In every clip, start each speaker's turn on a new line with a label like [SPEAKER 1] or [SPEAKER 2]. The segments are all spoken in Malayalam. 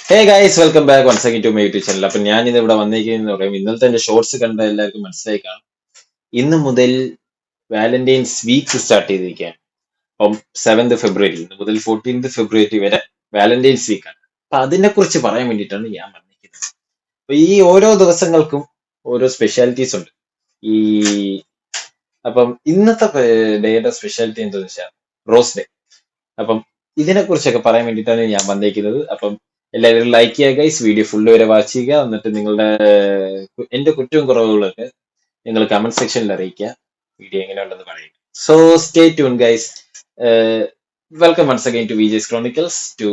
[SPEAKER 1] Hey guys, welcome back once again to my YouTube channel. അപ്പൊ ഞാൻ ഇത് ഇവിടെ വന്നിരിക്കുന്നത് പറയും, ഇന്നലത്തെ എന്റെ ഷോർട്സ് കണ്ട എല്ലാവർക്കും മനസ്സിലായി കാണും. ഇന്ന് മുതൽ വാലന്റൈൻസ് വീക്ക് സ്റ്റാർട്ട് ചെയ്തിരിക്കുകയാണ്. അപ്പം 7th ഫെബ്രുവരി ഇന്ന് മുതൽ 14th ഫെബ്രുവരി വരെ വാലന്റൈൻസ് വീക്കാണ്. അപ്പൊ അതിനെ കുറിച്ച് പറയാൻ വേണ്ടിയിട്ടാണ് ഞാൻ വന്നിരിക്കുന്നത്. അപ്പൊ ഈ ഓരോ ദിവസങ്ങൾക്കും ഓരോ സ്പെഷ്യാലിറ്റീസ് ഉണ്ട്. ഈ അപ്പം ഇന്നത്തെ ഡേയുടെ സ്പെഷ്യാലിറ്റി എന്താണെന്ന് വെച്ചാൽ റോസ് ഡേ. അപ്പം ഇതിനെ കുറിച്ചൊക്കെ പറയാൻ വേണ്ടിയിട്ടാണ് ഞാൻ വന്നേക്കുന്നത്. അപ്പം എല്ലാവരും ലൈക്ക് ചെയ്യുക ഗൈസ്, വീഡിയോ ഫുള്ള് വരെ വാച്ച് ചെയ്യുക. എന്നിട്ട് നിങ്ങളുടെ എന്റെ കുറ്റവും കുറവുകളൊക്കെ നിങ്ങൾ കമന്റ് സെക്ഷനിൽ അറിയിക്കുക. വീഡിയോ എങ്ങനെയുണ്ടെന്ന് പറയുക. So stay tune guys. Welcome once again to വിജേസ് chronicles to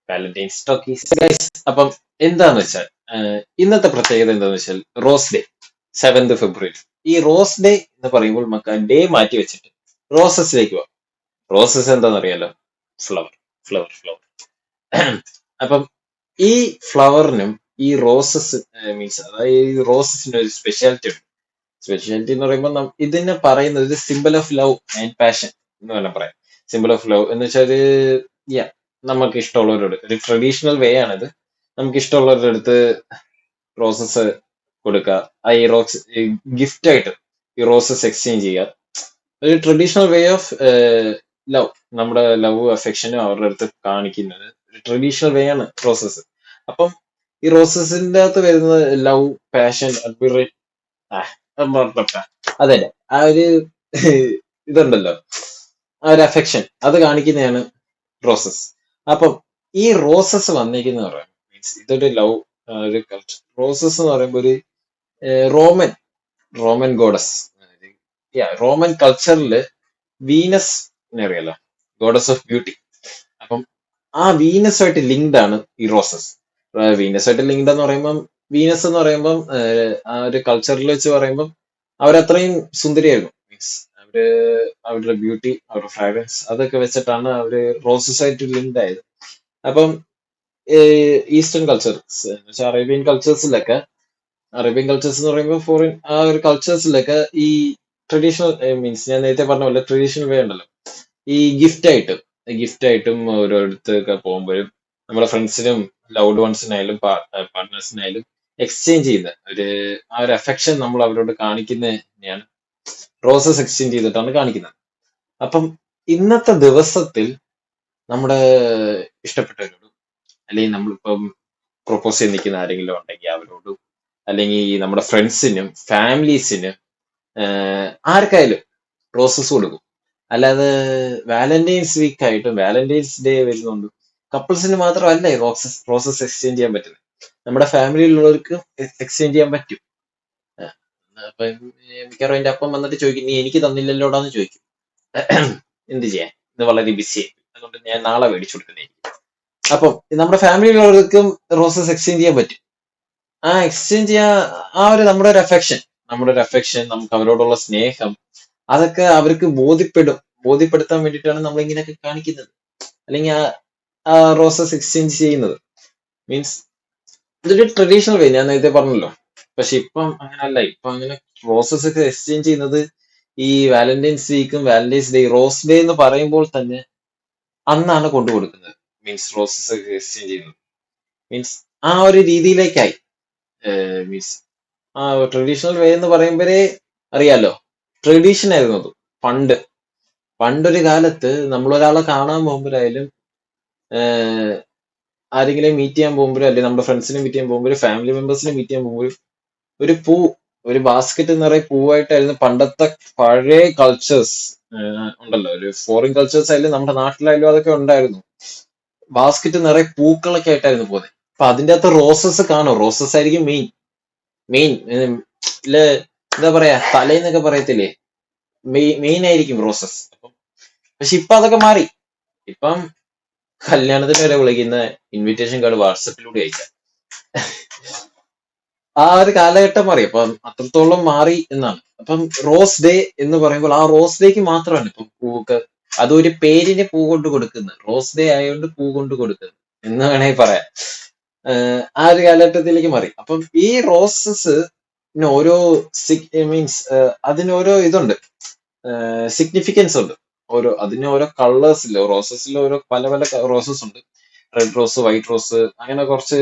[SPEAKER 1] Valentine's talkies guys. അപ്പം എന്താന്ന് വെച്ചാൽ ഇന്നത്തെ പ്രത്യേകത എന്താന്ന് വെച്ചാൽ റോസ് ഡേ, 7th ഫെബ്രുവരി. ഈ റോസ് ഡേ എന്ന് പറയുമ്പോൾ നമുക്ക് ഡേ മാറ്റി വെച്ചിട്ട് റോസസിലേക്ക് പോകാം. റോസസ് എന്താണെന്നറിയാലോ, ഫ്ലവർ ഫ്ലവർ ഫ്ലവർ. അപ്പം ഈ ഫ്ലവറിനും ഈ റോസസ് മീൻസ് അതായത് ഈ റോസസിന് ഒരു സ്പെഷ്യാലിറ്റി ഉണ്ട്. സ്പെഷ്യാലിറ്റി എന്ന് പറയുമ്പോൾ ഇതിനെ പറയുന്നത് simple of love and passion എന്ന് വേണം പറയാം. സിമ്പിൾ ഓഫ് ലവ് എന്ന് വെച്ചാൽ യാ, നമുക്ക് ഇഷ്ടമുള്ളവരോട് ഒരു ട്രഡീഷണൽ വേ ആണിത്. നമുക്ക് ഇഷ്ടമുള്ളവരുടെ അടുത്ത് റോസസ് കൊടുക്കുക, ഈ റോസ് ഗിഫ്റ്റ് ആയിട്ട് ഈ റോസസ് എക്സ്ചേഞ്ച് ചെയ്യുക. ഒരു ട്രഡീഷണൽ വേ ഓഫ് ലവ്, നമ്മുടെ ലവ് അഫെക്ഷനും അവരുടെ അടുത്ത് കാണിക്കുന്നത് ഒരു ട്രഡീഷണൽ വേ ആണ് റോസസ്. അപ്പം ഈ റോസസിന്റെ അകത്ത് വരുന്നത് ലവ്, പാഷൻ, അതെ, ആ ഒരു ഇതുണ്ടല്ലോ, ആ ഒരു അഫെക്ഷൻ അത് കാണിക്കുന്നതാണ് റോസസ്. അപ്പം ഈ റോസസ് വന്നിരിക്കുന്ന പറയാം മീൻസ് ഇതൊരു ലവ് ഒരു കൾച്ചർ. റോസസ് എന്ന് പറയുമ്പോൾ ഒരു റോമൻ റോമൻ ഗോഡസ്, റോമൻ കൾച്ചറിൽ വീനസ് അറിയാലോ, ഗോഡസ് ഓഫ് ബ്യൂട്ടി. അപ്പം ആ വീനസുമായിട്ട് ലിങ്ക്ഡ് ആണ് ഈ റോസസ്. വീനസുമായിട്ട് ലിങ്ക്ഡ് എന്ന് പറയുമ്പം വീനസ് എന്ന് പറയുമ്പം ആ ഒരു കൾച്ചറിൽ വെച്ച് പറയുമ്പം അവരത്രയും സുന്ദരിയായിരുന്നു. മീൻസ് അവര് അവരുടെ ബ്യൂട്ടി, അവരുടെ ഫ്രാഗ്രൻസ് അതൊക്കെ വെച്ചിട്ടാണ് അവര് റോസസുമായിട്ട് ലിങ്ക്ഡ് ആയത്. അപ്പം ഈസ്റ്റേൺ കൾച്ചേഴ്സ് വെച്ചാൽ അറേബ്യൻ കൾച്ചേഴ്സ് എന്ന് പറയുമ്പോൾ ഫോറിൻ ആ ഒരു കൾച്ചേഴ്സിലൊക്കെ ഈ ട്രഡീഷണൽ മീൻസ് ഞാൻ നേരത്തെ പറഞ്ഞ പോലെ ട്രഡീഷണൽ വേ ഉണ്ടല്ലോ, ഈ ഗിഫ്റ്റ് ആയിട്ടും ഓരോരുത്തൊക്കെ പോകുമ്പോഴും നമ്മുടെ ഫ്രണ്ട്സിനും ലൗഡ് വൺസിനായാലും പാർട്ട്നേഴ്സിനായാലും എക്സ്ചേഞ്ച് ചെയ്യുന്ന ആ ഒരു അഫെക്ഷൻ നമ്മൾ അവരോട് കാണിക്കുന്നതിനെയാണ് റോസസ് എക്സ്ചേഞ്ച് ചെയ്തിട്ടാണ് കാണിക്കുന്നത്. അപ്പം ഇന്നത്തെ ദിവസത്തിൽ നമ്മുടെ ഇഷ്ടപ്പെട്ടവരോടും, അല്ലെങ്കിൽ നമ്മളിപ്പം പ്രൊപ്പോസ് ചെയ്ത് നിൽക്കുന്ന ആരെങ്കിലും ഉണ്ടെങ്കിൽ അവരോടും, അല്ലെങ്കിൽ നമ്മുടെ ഫ്രണ്ട്സിനും ഫാമിലീസിനും ആർക്കായാലും റോസസ് കൊടുക്കും. അല്ലാതെ വാലന്റൈൻസ് വീക്ക് ആയിട്ടും വാലന്റൈൻസ് ഡേ വരുന്നുണ്ട് കപ്പിൾസിന് മാത്രമല്ല ഈ റോസസ് എക്സ്ചേഞ്ച് ചെയ്യാൻ പറ്റുന്നത്, നമ്മുടെ ഫാമിലിയിലുള്ളവർക്ക് എക്സ്ചേഞ്ച് ചെയ്യാൻ പറ്റും. അപ്പൊ മിക്കവാറും എന്റെ അപ്പം വന്നിട്ട് ചോദിക്കും, നീ എനിക്ക് തന്നില്ലല്ലോടാന്ന് ചോദിക്കും. എന്ത് ചെയ്യാൻ, ഇത് വളരെ ബിസി ആയി, അതുകൊണ്ട് ഞാൻ നാളെ മേടിച്ചു കൊടുക്കുന്നതായിരിക്കും. അപ്പം നമ്മുടെ ഫാമിലിയിലുള്ളവർക്കും റോസസ് എക്സ്ചേഞ്ച് ചെയ്യാൻ പറ്റും. ആ എക്സ്ചേഞ്ച് ചെയ്യാൻ ആ ഒരു നമ്മുടെ ഒരു അഫെക്ഷൻ, നമുക്ക് അവരോടുള്ള സ്നേഹം, അതൊക്കെ അവർക്ക് ബോധ്യപ്പെടുത്താൻ വേണ്ടിയിട്ടാണ് നമ്മൾ ഇങ്ങനെയൊക്കെ കാണിക്കുന്നത്, അല്ലെങ്കിൽ ആ റോസസ് എക്സ്ചേഞ്ച് ചെയ്യുന്നത്. മീൻസ് ഇതൊരു ട്രഡീഷണൽ വേ, ഞാൻ നേരത്തെ പറഞ്ഞല്ലോ. പക്ഷെ ഇപ്പം അങ്ങനല്ല. ഇപ്പൊ അങ്ങനെ റോസസ് ഒക്കെ എക്സ്ചേഞ്ച് ചെയ്യുന്നത് ഈ വാലന്റൈൻസ് വീക്കും വാലന്റൈൻസ് ഡേ, റോസ് ഡേ എന്ന് പറയുമ്പോൾ തന്നെ അന്നാണ് കൊണ്ടു കൊടുക്കുന്നത്. മീൻസ് റോസസ് ഒക്കെ എക്സ്ചേഞ്ച് ചെയ്യുന്നത് മീൻസ് ആ ഒരു രീതിയിലേക്കായി. മീൻസ് ആ ട്രഡീഷണൽ വേ എന്ന് പറയുമ്പോഴേ അറിയാലോ, ട്രഡീഷൻ ആയിരുന്നു അത്. പണ്ടൊരു കാലത്ത് നമ്മൾ ഒരാളെ കാണാൻ പോകുമ്പോഴായാലും ആരെങ്കിലും മീറ്റ് ചെയ്യാൻ പോകുമ്പോഴും, അല്ലെങ്കിൽ നമ്മുടെ ഫ്രണ്ട്സിനെ മീറ്റ് ചെയ്യാൻ പോകുമ്പോഴും, ഫാമിലി മെമ്പേഴ്സിനെ മീറ്റ് ചെയ്യാൻ പോകുമ്പോഴും ഒരു ബാസ്ക്കറ്റ് നിറയെ പൂവായിട്ടായിരുന്നു പണ്ടത്തെ പഴയ കൾച്ചേഴ്സ് ഉണ്ടല്ലോ. ഒരു ഫോറിൻ കൾച്ചേഴ്സ് ആയാലും നമ്മുടെ നാട്ടിലായാലും അതൊക്കെ ഉണ്ടായിരുന്നു. ബാസ്ക്കറ്റ് നിറയെ പൂക്കളൊക്കെ ആയിട്ടായിരുന്നു പോകുന്നത്. അപ്പൊ അതിന്റെ അകത്ത് റോസസ് കാണും. റോസസ് ആയിരിക്കും മെയിൻ എന്താ പറയാ, തലേന്നൊക്കെ പറയത്തില്ലേ, മെയിൻ ആയിരിക്കും റോസസ്. അപ്പം പക്ഷെ ഇപ്പൊ അതൊക്കെ മാറി. ഇപ്പം കല്യാണത്തിന് വരെ വിളിക്കുന്ന ഇൻവിറ്റേഷൻ കാർഡ് വാട്സപ്പിലൂടെ അയക്കാം. ആ ഒരു കാലഘട്ടം മാറി. അപ്പം അത്രത്തോളം മാറി എന്നാണ്. അപ്പം റോസ് ഡേ എന്ന് പറയുമ്പോൾ ആ റോസ് ഡേക്ക് മാത്രമാണ് ഇപ്പം പൂവൊക്കെ, അതൊരു പേരിന് പൂ കൊണ്ട് കൊടുക്കുന്നത്, റോസ് ഡേ ആയതുകൊണ്ട് പൂ കൊണ്ട് കൊടുക്കുന്നത് എന്ന് വേണമെങ്കിൽ പറയാം. ആ ഒരു കാലഘട്ടത്തിലേക്ക് മാറി. അപ്പം ഈ റോസസ് ഓരോ മീൻസ് അതിനോരോ ഇതുണ്ട്, സിഗ്നിഫിക്കൻസ് ഉണ്ട്. അതിന് ഓരോ കളേഴ്സിൽ, റോസസിൽ ഓരോ പല പല റോസസ് ഉണ്ട്. റെഡ് റോസ്, വൈറ്റ് റോസ്, അങ്ങനെ കുറച്ച്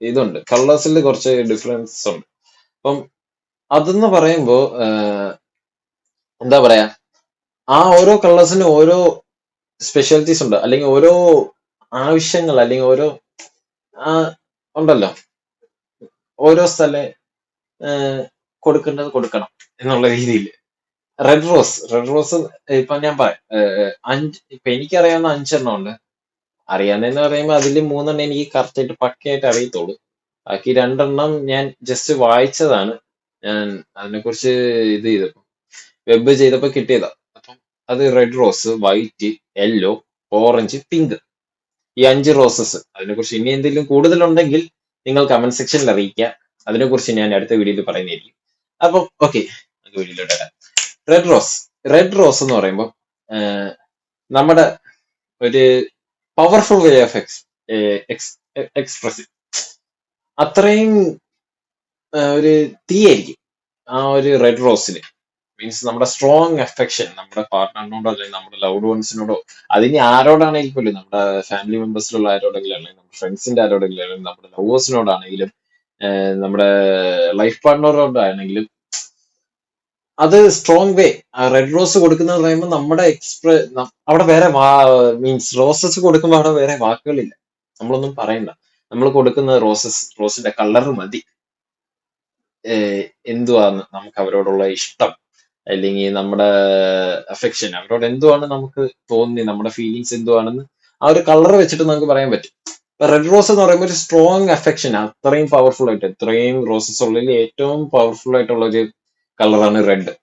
[SPEAKER 1] ഇതുണ്ട്. കളേഴ്സിൽ കുറച്ച് ഡിഫറൻസ് ഉണ്ട്. അപ്പം അതെന്ന് പറയുമ്പോ എന്താ പറയാ, ആ ഓരോ കളേഴ്സിനും ഓരോ സ്പെഷ്യാലിറ്റീസ് ഉണ്ട്, അല്ലെങ്കിൽ ഓരോ ആവശ്യങ്ങൾ, അല്ലെങ്കിൽ ഓരോ ആ ഉണ്ടല്ലോ, ഓരോ സ്ഥലം കൊടുക്കേണ്ടത് കൊടുക്കണം എന്നുള്ള രീതിയിൽ. റെഡ് റോസ് ഇപ്പൊ ഞാൻ പറയാം, ഇപ്പൊ എനിക്കറിയാവുന്ന 5 എണ്ണം ഉണ്ട്. അറിയാവുന്നതെന്ന് പറയുമ്പോൾ അതിൽ 3 എണ്ണം എനിക്ക് കറക്റ്റ് ആയിട്ട് പക്കയായിട്ട് അറിയത്തുള്ളൂ. ബാക്കി 2 എണ്ണം ഞാൻ ജസ്റ്റ് വായിച്ചതാണ്. ഞാൻ അതിനെക്കുറിച്ച് ഇത് ചെയ്തപ്പോ, വെബ് ചെയ്തപ്പോ കിട്ടിയതാ. അപ്പം അത് red rose, white, yellow, orange, pink, ഈ 5 റോസസ്. അതിനെക്കുറിച്ച് ഇനി എന്തെങ്കിലും കൂടുതലുണ്ടെങ്കിൽ നിങ്ങൾ കമന്റ് സെക്ഷനിൽ അറിയിക്കുക. അതിനെക്കുറിച്ച് ഞാൻ അടുത്ത വീഡിയോയിൽ പറയുന്നതായിരിക്കും. അപ്പം ഓക്കെ, വീഡിയോയിലോട്ട് വരാം. Red rose. റെഡ് റോസ് എന്ന് പറയുമ്പോൾ നമ്മുടെ ഒരു പവർഫുൾ വേ ഓഫ് എക്സ്പ്രസിങ്, അത്രയും ഒരു തീയായിരിക്കും ആ ഒരു റെഡ് റോസിന്. മീൻസ് നമ്മുടെ സ്ട്രോങ് അഫെക്ഷൻ നമ്മുടെ പാർട്ട്ണറിനോടോ അല്ലെങ്കിൽ നമ്മുടെ ലവ്ഡ് വൺസിനോടോ, അതിന് ആരോടാണെങ്കിലും പോലും, നമ്മുടെ ഫാമിലി മെമ്പേഴ്സിലുള്ള ആരോടെങ്കിലും, അല്ലെങ്കിൽ നമ്മുടെ ഫ്രണ്ട്സിന്റെ ആരോടെങ്കിലും, അല്ലെങ്കിൽ നമ്മുടെ ലവേഴ്സിനോടാണെങ്കിലും, നമ്മുടെ ലൈഫ് പാർട്ട്ണറോടാണെങ്കിലും, അത് സ്ട്രോങ് വേ. റെഡ് റോസ് കൊടുക്കുന്നത് പറയുമ്പോൾ നമ്മുടെ അവിടെ വേറെ മീൻസ് റോസസ് കൊടുക്കുമ്പോൾ അവിടെ വേറെ വാക്കുകളില്ല, നമ്മളൊന്നും പറയണ്ട. നമ്മൾ കൊടുക്കുന്ന റോസിന്റെ കളർ മതി എന്തുവാന്ന് നമുക്ക് അവരോടുള്ള ഇഷ്ടം, അല്ലെങ്കിൽ നമ്മുടെ അഫെക്ഷൻ, അവരോട് എന്തുവാണ് നമുക്ക് തോന്നി, നമ്മുടെ ഫീലിങ്സ് എന്തുവാണെന്ന് ആ ഒരു കളർ വെച്ചിട്ട് നമുക്ക് പറയാൻ പറ്റും. റെഡ് റോസ് എന്ന് പറയുമ്പോൾ ഒരു സ്ട്രോങ് അഫെക്ഷൻ, അത്രയും പവർഫുൾ ആയിട്ട്, ഇത്രയും റോസസ് ഉള്ളതിൽ ഏറ്റവും പവർഫുൾ ആയിട്ടുള്ള ഒരു കളറാണ് റെഡ്.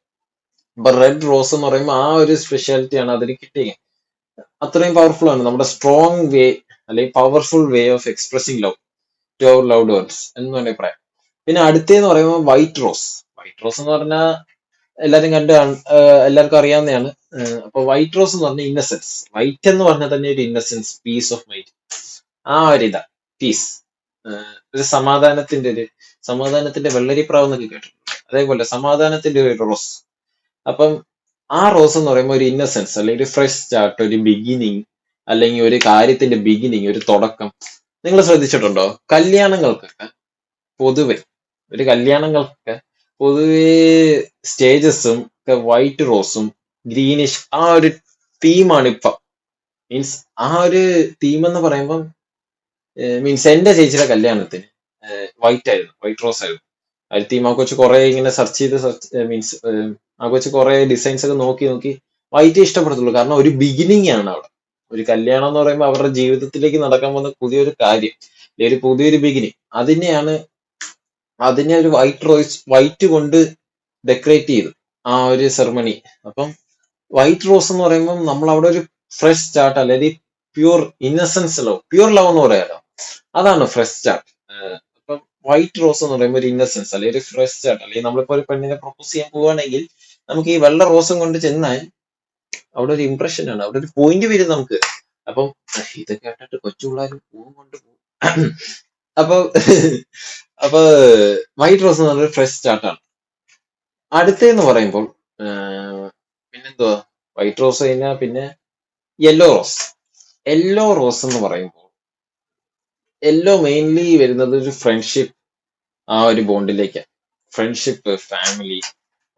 [SPEAKER 1] അപ്പൊ റെഡ് റോസ് എന്ന് പറയുമ്പോൾ ആ ഒരു സ്പെഷ്യാലിറ്റി ആണ് അതിന് കിട്ടിയത്. അത്രയും പവർഫുൾ ആണ്, നമ്മുടെ സ്ട്രോങ് വേ അല്ലെങ്കിൽ powerful way of expressing love to our loved ones എന്ന് വേണമെങ്കിൽ പറയാം. പിന്നെ അടുത്തേന്ന് പറയുമ്പോൾ വൈറ്റ് റോസ്. വൈറ്റ് റോസ് എന്ന് പറഞ്ഞാൽ എല്ലാരും എല്ലാവർക്കും അറിയാവുന്നതാണ്. അപ്പൊ വൈറ്റ് റോസ് എന്ന് പറഞ്ഞാൽ ഇന്നസെൻസ്. വൈറ്റ് എന്ന് പറഞ്ഞാൽ തന്നെ ഒരു ഇന്നസെൻസ്, പീസ് ഓഫ് മൈൻഡ്, ആ ഒരു ഇതാ പീസ്. ഒരു സമാധാനത്തിന്റെ വെള്ളരിപ്രാവ് എന്നൊക്കെ കേട്ടിട്ടുണ്ട്. അതേപോലെ സമാധാനത്തിന്റെ ഒരു റോസ്. അപ്പം ആ റോസ് എന്ന് പറയുമ്പോൾ ഒരു ഇന്നസെൻസ്, അല്ലെങ്കിൽ ഒരു ഫ്രഷ് സ്റ്റാർട്ട്, ഒരു ബിഗിനിങ്, അല്ലെങ്കിൽ ഒരു കാര്യത്തിന്റെ ബിഗിനിങ്, ഒരു തുടക്കം. നിങ്ങൾ ശ്രദ്ധിച്ചിട്ടുണ്ടോ, കല്യാണങ്ങൾക്കൊക്കെ പൊതുവേ സ്റ്റേജസും വൈറ്റ് റോസും ഗ്രീനിഷ് ആ ഒരു തീമാണ് ഇപ്പൊ. മീൻസ് ആ ഒരു തീം എന്ന് പറയുമ്പം മീൻസ് എന്റെ ചേച്ചിയുടെ കല്യാണത്തിന് വൈറ്റ് റോസ് ആയിരുന്നു ആ ഒരു തീം. ആ കൊച്ചു കുറെ ഇങ്ങനെ സെർച്ച് ചെയ്ത് മീൻസ് ആ കൊച്ചു കുറെ ഡിസൈൻസ് ഒക്കെ നോക്കി നോക്കി വൈറ്റ് ഇഷ്ടപ്പെടത്തുള്ളൂ. കാരണം ഒരു ബിഗിനിങ് ആണ് അവിടെ. ഒരു കല്യാണം എന്ന് പറയുമ്പോൾ അവരുടെ ജീവിതത്തിലേക്ക് നടക്കാൻ പോകുന്ന പുതിയൊരു കാര്യം, ഒരു പുതിയൊരു ബിഗിനിങ്, അതിനെ ഒരു വൈറ്റ് കൊണ്ട് ഡെക്കറേറ്റ് ചെയ്തു ആ ഒരു സെറമണി. അപ്പം വൈറ്റ് റോസ് എന്ന് പറയുമ്പോൾ നമ്മൾ അവിടെ ഒരു ഫ്രഷ് സ്റ്റാർട്ട്, അല്ലെങ്കിൽ pure innocence love, pure love എന്ന് പറയാലോ, അതാണ് ഫ്രഷ് സ്റ്റാർട്ട്. അപ്പം വൈറ്റ് റോസ് എന്ന് പറയുമ്പോൾ ഒരു ഇന്നസെൻസ്, അല്ലെങ്കിൽ ഒരു ഫ്രഷ് സ്റ്റാർട്ട്. അല്ലെങ്കിൽ നമ്മളിപ്പോ ഒരു പെണ്ണിനെ പ്രപ്പോസ് ചെയ്യാൻ പോവുകയാണെങ്കിൽ നമുക്ക് ഈ വെള്ള റോസും കൊണ്ട് ചെന്നാൽ അവിടെ ഒരു ഇംപ്രഷൻ ആണ്, അവിടെ ഒരു പോയിന്റ് വരും നമുക്ക്. അപ്പം ഇത് കേട്ടിട്ട് കൊച്ചു പിള്ളേർ പൂവും കൊണ്ട് പോകും. അപ്പൊ അപ്പൊ വൈറ്റ് റോസ് എന്ന് പറഞ്ഞൊരു ഫ്രഷ് സ്റ്റാർട്ടാണ്. അടുത്തെന്ന് പറയുമ്പോൾ പിന്നെന്തുവാ, വൈറ്റ് റോസ് കഴിഞ്ഞാൽ പിന്നെ യെല്ലോ റോസ്. യെല്ലോ റോസ് എന്ന് പറയുമ്പോൾ യെല്ലോ മെയിൻലി വരുന്നത് ഒരു ഫ്രണ്ട്ഷിപ്പ്, ആ ഒരു ബോണ്ടിലേക്കാണ്. ഫ്രണ്ട്ഷിപ്പ്, ഫാമിലി,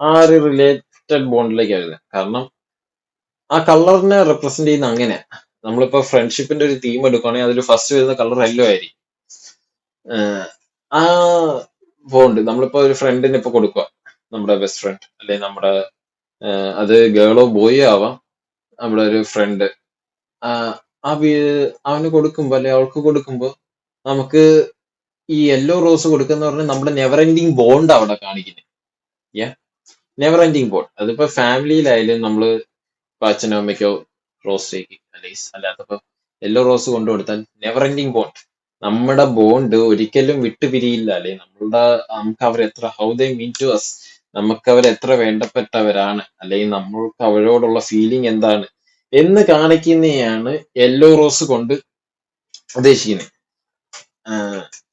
[SPEAKER 1] ആ ഒരു റിലേറ്റഡ് ബോണ്ടിലേക്കാണ് വരുന്നത്. കാരണം ആ കളറിനെ റെപ്രസെന്റ് ചെയ്യുന്ന അങ്ങനെ. നമ്മളിപ്പോ ഫ്രണ്ട്ഷിപ്പിന്റെ ഒരു തീം എടുക്കുകയാണെങ്കിൽ അതിൽ ഫസ്റ്റ് വരുന്ന കളർ യെല്ലോ ആയിരിക്കും. ആ ബോണ്ട് നമ്മളിപ്പോ ഒരു ഫ്രണ്ടിന് ഇപ്പൊ കൊടുക്കുക, നമ്മുടെ ബെസ്റ്റ് ഫ്രണ്ട്, അല്ലെങ്കിൽ നമ്മുടെ അത് ഗേളോ ബോയോ ആവാം, നമ്മുടെ ഒരു ഫ്രണ്ട് അവന് കൊടുക്കുമ്പോ, അല്ലെ അവൾക്ക് കൊടുക്കുമ്പോ, നമുക്ക് ഈ യെല്ലോ റോസ് കൊടുക്കുന്ന പറഞ്ഞാൽ നമ്മുടെ നെവർ എൻഡിങ് ബോണ്ട് അവിടെ കാണിക്കുന്നത്. Never ending bond. അതിപ്പോ ഫാമിലിയിലായാലും നമ്മള് ഇപ്പൊ അച്ഛനോ അമ്മയ്ക്കോ റോസ് ചെയ്യും, അല്ലാത്തപ്പോ യെല്ലോ റോസ് കൊണ്ടു കൊടുത്താൽ നെവർ എൻഡിങ് ബോണ്ട്. നമ്മുടെ ബോണ്ട് ഒരിക്കലും വിട്ടുപിരിയില്ല. അല്ലെങ്കിൽ നമുക്ക് അവർ എത്ര how they mean to us, നമുക്ക് അവർ എത്ര വേണ്ടപ്പെട്ടവരാണ്, അല്ലെങ്കിൽ നമ്മൾക്ക് അവരോടുള്ള ഫീലിംഗ് എന്താണ് എന്ന് കാണിക്കുന്നതാണ് യെല്ലോ റോസ് കൊണ്ട് ഉദ്ദേശിക്കുന്നത്.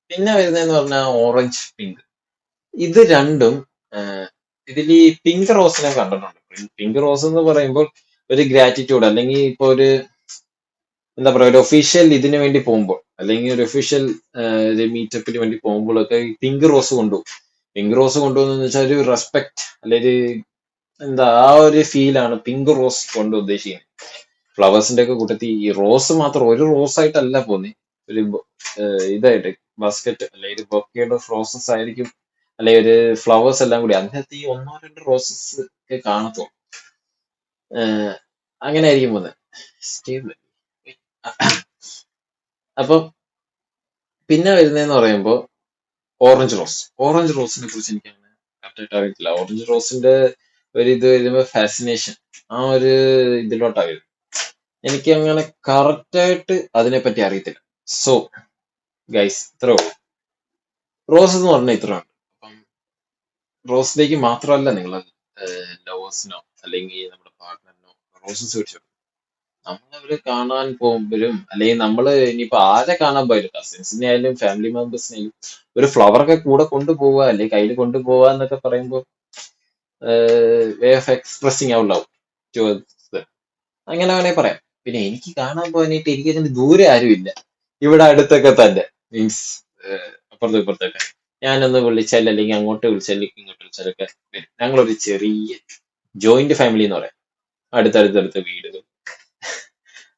[SPEAKER 1] പിന്നെ വരുന്നതെന്ന് പറഞ്ഞാൽ ഓറഞ്ച്, പിങ്ക്. ഇത് രണ്ടും ഇതിൽ ഈ പിങ്ക് റോസിനെ കണ്ടിട്ടുണ്ട്. പിങ്ക് റോസ് എന്ന് പറയുമ്പോൾ ഒരു ഗ്രാറ്റിറ്റ്യൂഡ്, അല്ലെങ്കിൽ ഇപ്പൊ ഒരു എന്താ പറയാ, ഒരു ഒഫീഷ്യൽ ഇതിന് വേണ്ടി പോകുമ്പോൾ, അല്ലെങ്കിൽ ഒരു ഒഫീഷ്യൽ മീറ്റപ്പിന് വേണ്ടി പോകുമ്പോഴൊക്കെ ഈ പിങ്ക് റോസ് കൊണ്ടുപോകും. പിങ്ക് റോസ് കൊണ്ടുപോകുന്ന വെച്ചാൽ ഒരു റെസ്പെക്ട്, അല്ലെങ്കിൽ എന്താ ആ ഒരു ഫീലാണ് പിങ്ക് റോസ് കൊണ്ട് ഉദ്ദേശിക്കുന്നത്. ഫ്ലവേഴ്സിന്റെ ഒക്കെ കൂട്ടത്തിൽ ഈ റോസ് മാത്രം ഒരു റോസ് ആയിട്ടല്ല പോകുന്നത്, ഒരു ഇതായിട്ട് ബാസ്ക്കറ്റ് അല്ലെങ്കിൽ ഒരു ബൊക്കെയുടെ റോസസ് ആയിരിക്കും, അല്ലെങ്കിൽ ഒരു ഫ്ലവേഴ്സ് എല്ലാം കൂടി അതിനകത്ത് ഈ 1-2 റോസസ് ഒക്കെ കാണത്തുള്ളൂ. അങ്ങനെ ആയിരിക്കും പോകുന്നത്. സ്റ്റേബിൾ. അപ്പം പിന്നെ വരുന്നതെന്ന് പറയുമ്പോൾ ഓറഞ്ച് റോസ്. ഓറഞ്ച് റോസിനെ കുറിച്ച് എനിക്ക് അങ്ങനെ കറക്റ്റായിട്ട് അറിയത്തില്ല. ഓറഞ്ച് റോസിന്റെ ഒരു ഇത് വരുമ്പോൾ ഫാസിനേഷൻ ആ ഒരു ഇതിലോട്ടാ വരും. എനിക്ക് അങ്ങനെ കറക്റ്റായിട്ട് അതിനെപ്പറ്റി അറിയത്തില്ല. സോ ഗൈസ്, ഇത്രേ ഉള്ളൂ. റോസ് എന്ന് പറഞ്ഞാൽ ഇത്ര ഉണ്ട്. അപ്പം റോസിലേക്ക് മാത്രമല്ല നിങ്ങൾ ലവേഴ്സിനോ അല്ലെങ്കിൽ നമ്മുടെ പാർട്ട്ണറിനോ റോസസ് മേടിച്ചു. നമ്മളവര് കാണാൻ പോകുമ്പോഴും, അല്ലെങ്കിൽ നമ്മള് ഇനിയിപ്പോ ആരെ കാണാൻ പോയാലും, കസിൻസിനെ ആയാലും ഫാമിലി മെമ്പേഴ്സിനെയും ഒരു ഫ്ലവർ ഒക്കെ കൂടെ കൊണ്ടുപോവുക അല്ലെങ്കിൽ കയ്യിൽ കൊണ്ടുപോവുക എന്നൊക്കെ പറയുമ്പോൾ way of expressing our love to അങ്ങനെ വേണേ പറയാം. പിന്നെ എനിക്ക് കാണാൻ പോകാനായിട്ട് എനിക്കതിന് ദൂരെ ആരുമില്ല, ഇവിടെ അടുത്തൊക്കെ തന്നെ. മീൻസ് അപ്പുറത്തും ഇപ്പുറത്തൊക്കെ ഞാനൊന്ന് വിളിച്ചാൽ, അല്ലെങ്കിൽ അങ്ങോട്ട് വിളിച്ചാൽ ഇങ്ങോട്ട് വിളിച്ചാലൊക്കെ വരും. ഞങ്ങളൊരു ചെറിയ ജോയിന്റ് ഫാമിലി എന്ന് പറയാം, അടുത്തടുത്തടുത്ത വീടുകൾ.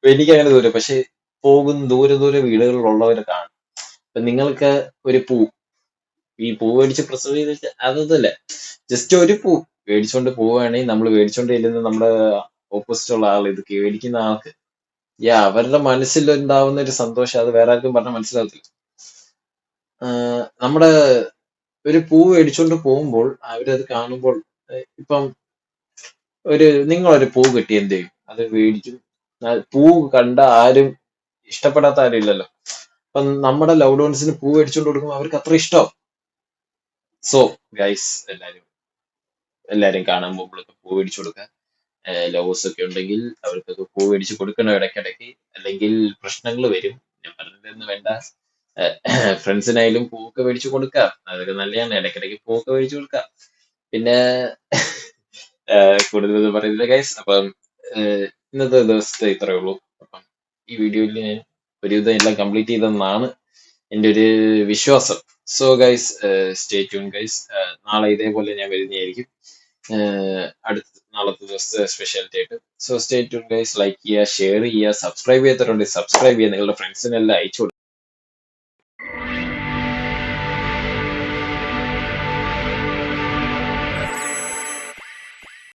[SPEAKER 1] എനിക്ക് അങ്ങനെ ദൂരം, പക്ഷെ ദൂരെ ദൂരെ വീടുകളിലുള്ളവരെ കാണും. അപ്പൊ നിങ്ങൾക്ക് ഒരു ഈ പൂ മേടിച്ച് പ്രിസർവ് ചെയ്ത് വെച്ചാൽ അതല്ല, ജസ്റ്റ് ഒരു പൂ മേടിച്ചോണ്ട് പോവുകയാണെങ്കിൽ നമ്മൾ മേടിച്ചോണ്ട് ചെല്ലുന്ന നമ്മുടെ ഓപ്പോസിറ്റ് ഉള്ള ആൾ, ഇത് മേടിക്കുന്ന ആൾക്ക് അവരുടെ മനസ്സിൽ ഉണ്ടാവുന്ന ഒരു സന്തോഷം അത് വേറെ ആർക്കും പറഞ്ഞാൽ മനസ്സിലാകത്തില്ല. നമ്മുടെ ഒരു പൂ മേടിച്ചോണ്ട് പോകുമ്പോൾ അവരത് കാണുമ്പോൾ, ഇപ്പം നിങ്ങളൊരു പൂ കിട്ടി എന്ത് ചെയ്യും? അത് മേടിക്കും. പൂ കണ്ട ആരും ഇഷ്ടപ്പെടാത്ത ആരും ഇല്ലല്ലോ. അപ്പം നമ്മുടെ ലവ് ഡോൺസിന് പൂ മേടിച്ചോണ്ട് കൊടുക്കുമ്പോൾ അവർക്ക് അത്ര ഇഷ്ടമാവും. സോ ഗൈസ്, എല്ലാരും കാണാൻ പോകുമ്പോഴൊക്കെ പൂ മേടിച്ചു കൊടുക്കുക. ലവേഴ്സ് ഒക്കെ ഉണ്ടെങ്കിൽ അവർക്കൊക്കെ പൂ മേടിച്ച് കൊടുക്കണം ഇടയ്ക്കിടയ്ക്ക്, അല്ലെങ്കിൽ പ്രശ്നങ്ങൾ വരും. ഞാൻ പറഞ്ഞില്ലെന്ന് വേണ്ട, ഫ്രണ്ട്സിനായാലും പൂവൊക്കെ മേടിച്ചു കൊടുക്കാം, അതൊക്കെ നല്ലതാണ്. ഇടയ്ക്കിടയ്ക്ക് പൂവൊക്കെ മേടിച്ചു കൊടുക്കാം. പിന്നെ കൂടുതൽ പറയുന്നില്ല ഗൈസ്. അപ്പം ഇന്നത്തെ ദിവസത്തെ ഇത്രയേ ഉള്ളൂ. അപ്പം ഈ വീഡിയോയിൽ ഞാൻ ഒരുവിധം എല്ലാം കംപ്ലീറ്റ് ചെയ്തെന്നാണ് എൻ്റെ ഒരു വിശ്വാസം. So guys, stay tune guys. നാളെ ഇതേപോലെ ഞാൻ വരുന്നതായിരിക്കും, അടുത്ത നാളത്തെ ദിവസത്തെ സ്പെഷ്യാലിറ്റി ആയിട്ട്. So stay tune guys. Like ചെയ്യുക, ഷെയർ ചെയ്യുക, സബ്സ്ക്രൈബ് ചെയ്യാത്തവരുണ്ട് സബ്സ്ക്രൈബ് ചെയ്യുക, നിങ്ങളുടെ ഫ്രണ്ട്സിനെല്ലാം അയച്ചു കൊടുക്കുക.